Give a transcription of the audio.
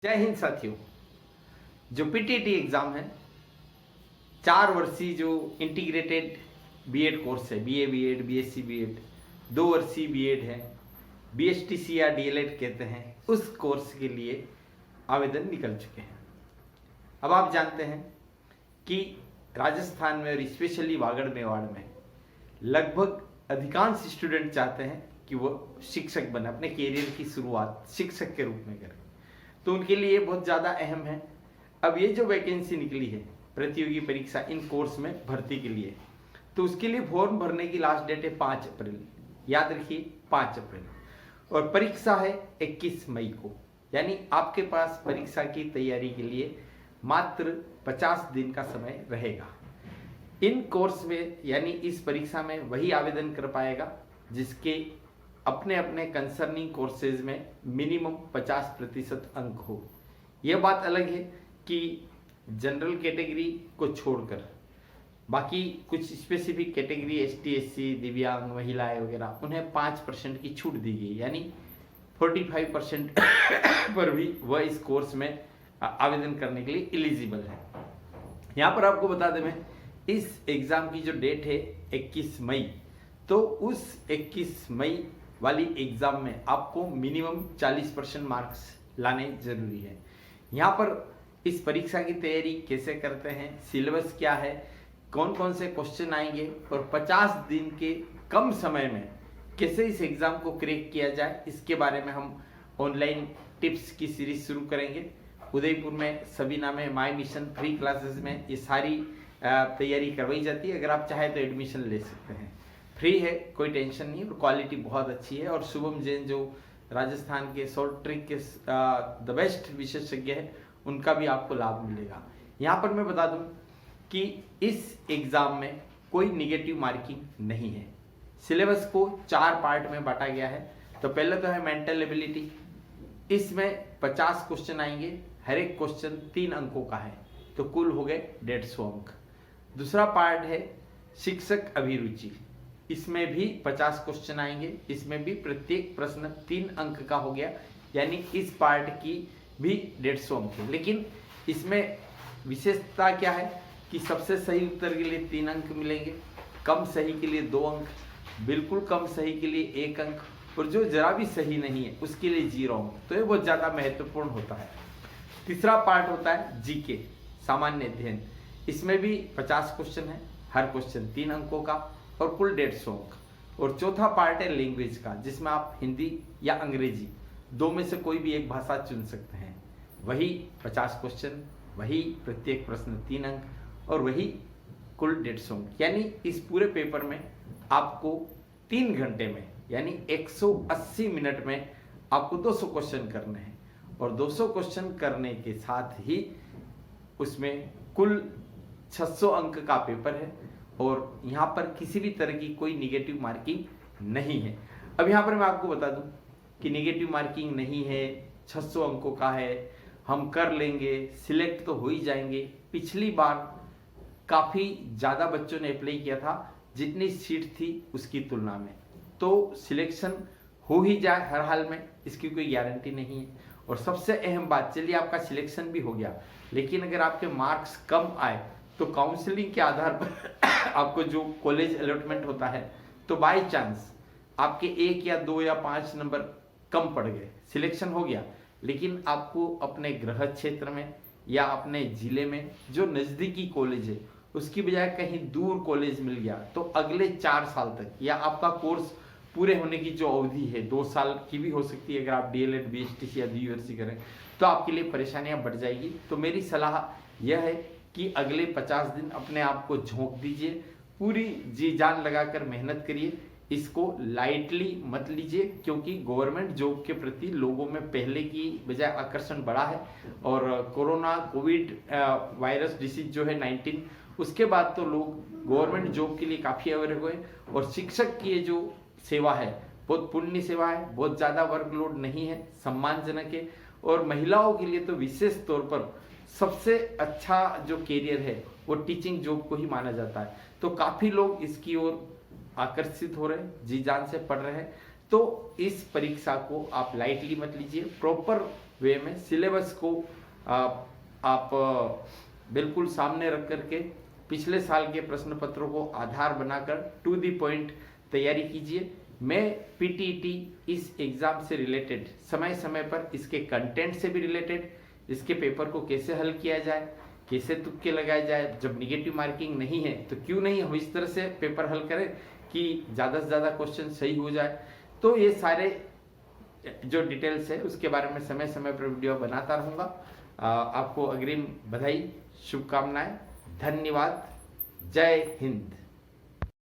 जय हिंद साथियों। जो पीटीटी एग्ज़ाम है, 4 वर्षीय जो इंटीग्रेटेड बीएड कोर्स है, बीए बीएड बीएससी बीएड, 2 वर्षीय बीएड है, बीएसटीसी या डीएलएड कहते हैं, उस कोर्स के लिए आवेदन निकल चुके हैं। अब आप जानते हैं कि राजस्थान में और स्पेशली वागड़ मेवाड़ में लगभग अधिकांश स्टूडेंट चाहते हैं कि वो शिक्षक बने, अपने कैरियर की शुरुआत शिक्षक के रूप में करें। तो उनके लिए बहुत ज़्यादा अहम है। अब ये जो वैकेंसी निकली है प्रतियोगी परीक्षा इन कोर्स में भर्ती के लिए, तो उसके लिए फॉर्म भरने की लास्ट डेट है 5 अप्रैल। याद रखिए 5 अप्रैल, और परीक्षा है 21 मई को। यानी आपके पास परीक्षा की तैयारी के लिए मात्र 50 दिन का समय रहेगा। इन कोर्स में यानी इस परीक्षा में वही आवेदन कर पाएगा जिसके अपने अपने कंसर्निंग कोर्सेज में मिनिमम 50% अंक हो। यह बात अलग है कि जनरल कैटेगरी को छोड़कर बाकी कुछ स्पेसिफिक कैटेगरी एसटी एससी दिव्यांग महिलाएं वगैरह उन्हें 5% की छूट दी गई, यानी 45% पर भी वह इस कोर्स में आवेदन करने के लिए एलिजिबल है। यहाँ पर आपको बता दें, मैं इस एग्ज़ाम की जो डेट है 21 मई, तो उस 21 मई वाली एग्ज़ाम में आपको मिनिमम 40% मार्क्स लाने जरूरी है। यहाँ पर इस परीक्षा की तैयारी कैसे करते हैं, सिलेबस क्या है, कौन कौन से क्वेश्चन आएंगे और 50 दिन के कम समय में कैसे इस एग्ज़ाम को क्रैक किया जाए, इसके बारे में हम ऑनलाइन टिप्स की सीरीज शुरू करेंगे। उदयपुर में सबीना में माई मिशन फ्री क्लासेस में ये सारी तैयारी करवाई जाती है। अगर आप चाहें तो एडमिशन ले सकते हैं, फ्री है, कोई टेंशन नहीं, और क्वालिटी बहुत अच्छी है। और शुभम जैन जो राजस्थान के शॉर्ट ट्रिक के द बेस्ट विशेषज्ञ है, उनका भी आपको लाभ मिलेगा। यहाँ पर मैं बता दूं कि इस एग्ज़ाम में कोई निगेटिव मार्किंग नहीं है। सिलेबस को 4 पार्ट में बांटा गया है। तो पहले तो है मेंटल एबिलिटी, इसमें 50 क्वेश्चन आएंगे, हर एक क्वेश्चन 3 अंकों का है, तो कुल हो गए 150 अंक। दूसरा पार्ट है शिक्षक अभिरुचि, इसमें भी 50 क्वेश्चन आएंगे, इसमें भी प्रत्येक प्रश्न 3 अंक का हो गया, यानी इस पार्ट की भी 150 अंक है। लेकिन इसमें विशेषता क्या है कि सबसे सही उत्तर के लिए 3 अंक मिलेंगे, कम सही के लिए 2 अंक, बिल्कुल कम सही के लिए 1 अंक, और जो जरा भी सही नहीं है उसके लिए 0 अंक। तो ये बहुत ज़्यादा महत्वपूर्ण होता है। तीसरा पार्ट होता है जीके, सामान्य अध्ययन, इसमें भी 50 क्वेश्चन है, हर क्वेश्चन 3 अंकों का और कुल 150 अंक। और चौथा पार्ट है लैंग्वेज का, जिसमें आप हिंदी या अंग्रेजी 2 में से कोई भी एक भाषा चुन सकते हैं। वही 50 क्वेश्चन, वही प्रत्येक प्रश्न 3 अंक और वही कुल 150 अंक। यानी इस पूरे पेपर में आपको 3 घंटे में यानी 180 मिनट में आपको 200 क्वेश्चन करने हैं, और 200 क्वेश्चन करने के साथ ही उसमें कुल 600 अंक का पेपर है, और यहाँ पर किसी भी तरह की कोई निगेटिव मार्किंग नहीं है। अब यहाँ पर मैं आपको बता दूं कि निगेटिव मार्किंग नहीं है, 600 अंकों का है, हम कर लेंगे, सिलेक्ट तो हो ही जाएंगे। पिछली बार काफ़ी ज़्यादा बच्चों ने अप्लाई किया था जितनी सीट थी उसकी तुलना में, तो सिलेक्शन हो ही जाए हर हाल में, इसकी कोई गारंटी नहीं है। और सबसे अहम बात, चलिए आपका सिलेक्शन भी हो गया, लेकिन अगर आपके मार्क्स कम आए तो काउंसलिंग के आधार पर आपको जो कॉलेज अलॉटमेंट होता है, तो बाय चांस आपके 1 या 2 या 5 नंबर कम पड़ गए, सिलेक्शन हो गया, लेकिन आपको अपने गृह क्षेत्र में या अपने जिले में जो नज़दीकी कॉलेज है उसकी बजाय कहीं दूर कॉलेज मिल गया, तो अगले 4 साल तक, या आपका कोर्स पूरे होने की जो अवधि है 2 साल की भी हो सकती है, अगर आप डीएलएड बीएसटीसी या बीयूएससी करें, तो आपके लिए परेशानियां बढ़ जाएगी। तो मेरी सलाह यह है कि अगले 50 दिन अपने आप को झोंक दीजिए, पूरी जी जान लगाकर मेहनत करिए, इसको लाइटली मत लीजिए, क्योंकि गवर्नमेंट जॉब के प्रति लोगों में पहले की बजाय आकर्षण बढ़ा है। और कोरोना कोविड वायरस डिसीज जो है 19, उसके बाद तो लोग गवर्नमेंट जॉब के लिए काफ़ी अवेयर हुए, और शिक्षक की ये जो सेवा है बहुत पुण्य सेवा है, बहुत ज़्यादा वर्कलोड नहीं है, सम्मानजनक है, और महिलाओं के लिए तो विशेष तौर पर सबसे अच्छा जो कैरियर है वो टीचिंग जॉब को ही माना जाता है। तो काफ़ी लोग इसकी ओर आकर्षित हो रहे हैं, जी जान से पढ़ रहे हैं। तो इस परीक्षा को आप लाइटली मत लीजिए, प्रॉपर वे में सिलेबस को आप बिल्कुल सामने रख करके पिछले साल के प्रश्न पत्रों को आधार बनाकर टू द पॉइंट तैयारी कीजिए। मैं पीटीईटी इस एग्ज़ाम से रिलेटेड समय समय पर इसके कंटेंट से भी रिलेटेड, इसके पेपर को कैसे हल किया जाए, कैसे तुक्के लगाए जाए, जब निगेटिव मार्किंग नहीं है तो क्यों नहीं हम इस तरह से पेपर हल करें कि ज़्यादा से ज़्यादा क्वेश्चन सही हो जाए। तो ये सारे जो डिटेल्स है उसके बारे में समय समय पर वीडियो बनाता रहूँगा। आपको अग्रिम बधाई, शुभकामनाएं, धन्यवाद, जय हिंद।